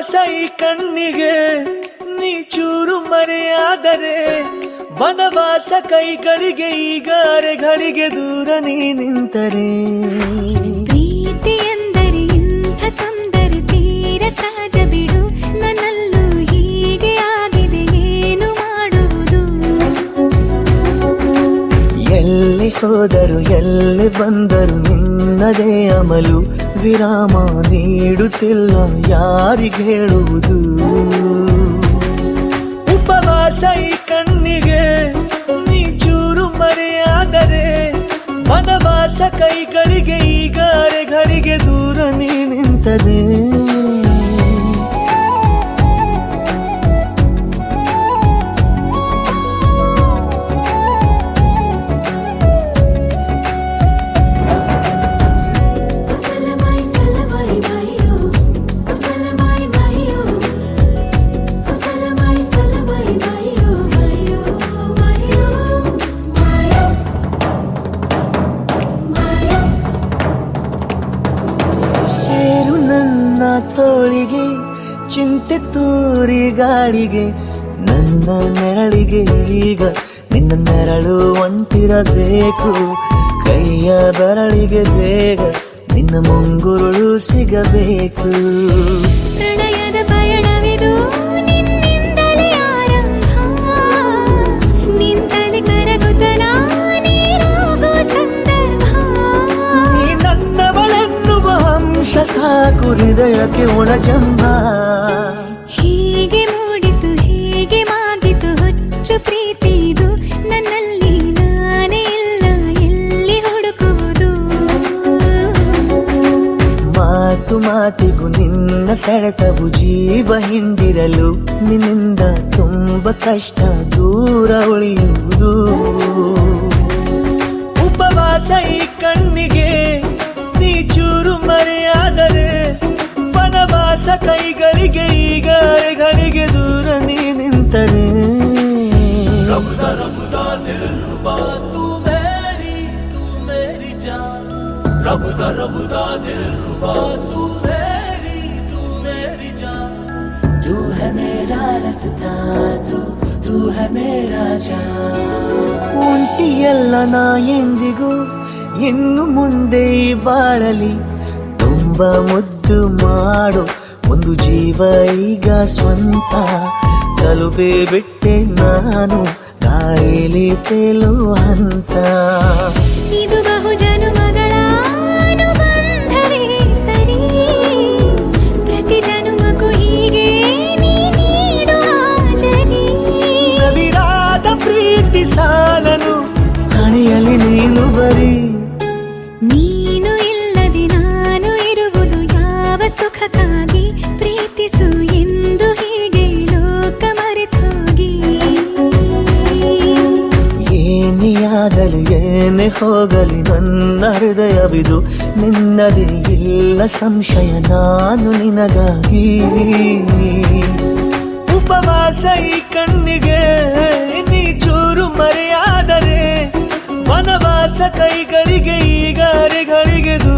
ಉಪವಾಸ ಈ ಕಣ್ಣಿಗೆ ನೀ ಚೂರು ಮರೆಯಾದರೆ ವನವಾಸ ಕೈಗಳಿಗೆ ಈಗ ಅರೆಗಳಿಗೆ ದೂರ ನೀ ನಿಂತರೆ ಪ್ರೀತಿ ಎಂದರೆ ಇಂಥ ತೊಂದರೆ ತೀರ ಸಹಜ ಬಿಡು ನನ್ನಲ್ಲೂ ಹೀಗೆ ಆಗಿದೆ ಏನು ಮಾಡುವುದು ಎಲ್ಲಿ ಹೋದರು ಎಲ್ಲಿ ಬಂದರು ನಿನ್ನದೇ ಅಮಲು ವಿರಾಮ ನೀಡುತ್ತಿಲ್ಲ ಯಾರಿಗೆ ಹೇಳುವುದು ಉಪವಾಸ ಈ ಕಣ್ಣಿಗೆ ನೀ ಚೂರು ಮರೆಯಾದರೆ ವನವಾಸ ಕೈಗಳಿಗೆ ಈಗ ಅರೆಗಳಿಗೆ ದೂರ ನೀ ನಿಂತರೆ ಸೇರು ನನ್ನ ತೋಳಿಗೆ ಚಿಂತೆ ತೂರಿ ಗಾಳಿಗೆ ನನ್ನ ನೆರಳಿಗೆ ಈಗ ನಿನ್ನ ನೆರಳು ಒಂಟಿರಬೇಕು ಕೈಯ ಬೆರಳಿಗೆ ಬೇಗ ನಿನ್ನ ಮುಂಗುರುಳು ಸಿಗಬೇಕು ಪ್ರಣಯದ ಪಯಣವಿದು ನಿನ್ನಿಂದಲೇ ಆರಂಭ ನಿಂತಲೇ ಕರಗುತ್ತ ನೀರಾಗುವ ಸಂದರ್ಭ ನೀ ನನ್ನವಳೆನ್ನುವ ಅಂಶ ಸಾಕು ಹೃದಯಕ್ಕೆ ಒಳಜಂಬ ಹೀಗೆ ಮೂಡಿತು ಹೀಗೆ ಮಾಗಿತು ಹುಚ್ಚು ಪ್ರೀತಿ ಇದು ನನ್ನಲ್ಲಿ ನಾನೇ ಇಲ್ಲ ಎಲ್ಲಿ ಹುಡುಕುವುದು ಮಾತು ಮಾತಿಗೂ ನಿನ್ನ ಸೆಳೆತವು ಜೀವ ಹಿಂದಿರಲು ನಿನ್ನಿಂದ ತುಂಬ ಕಷ್ಟ ದೂರ ಉಳಿಯುವುದು ಉಪವಾಸ ಈ ಕಣ್ಣಿಗೆ ನೀ ಚೂರು ಮರೆಯಾದರೆ ವನವಾಸ ಕೈಗಳಿಗೆ ಈಗ ಅರೆಗಳಿಗೆ ದೂರ ನೀ ನಿಂತರೆ रबुदा दिल रुबा तू मेरी जान रबुदा दिल रुबा तू मेरी जान तू है मेरा रास्ता तू है मेरा जान ಒಂಟಿಯಲ್ಲ ನಾ ಎಂದಿಗೂ ಇನ್ನು ಮುಂದೆ ಈ ಬಾಳಲಿ ತುಂಬ ಮುದ್ದು ಮಾಡು ಒಂದು ಜೀವ ಈಗ ಸ್ವಂತ ತಲುಪೇ ಬಿಟ್ಟೆ ನಾನು ಕಾಯಿಲೆ ತೇಲುವ ಹಂತ ಇದು ಬಹು ಜನುಮಗಳ ಅನುಬಂಧವೇ ಸರಿ ಪ್ರತಿ ಜನುಮಕ್ಕೂ ಹೀಗೆ ನೀ ನೀಡುವ ಜರಿ ನವಿರಾದ ಪ್ರೀತಿ ಸಾಲನು ಹಣೆಯಲ್ಲಿ ನೀನು ಬರೀ ನೀನು ಇಲ್ಲದೆ ನಾನು ಇರುವುದು ಯಾವ ಸುಖಕ್ಕಾಗಿ ಪ್ರೀತಿಸು ಎಂದು ಹೀಗೆ ಲೋಕ ಮರೆತೋಗಿ ಏನಿಯಾಗಲಿ ಏನೇ ಹೋಗಲಿ ನನ್ನ ಹೃದಯವಿದು ನಿನ್ನದೇ ಇಲ್ಲ ಸಂಶಯ ನಾನು ನಿನಗಾಗಿ ಉಪವಾಸ ಈ ಕಣ್ಣಿಗೆ ನೀ ಚೂರು ಮರೆಯಾದರೆ ವನವಾಸ ಕೈಗಳಿಗೆ ಈಗ ಅರೆಗಳಿಗೆ ದೂರ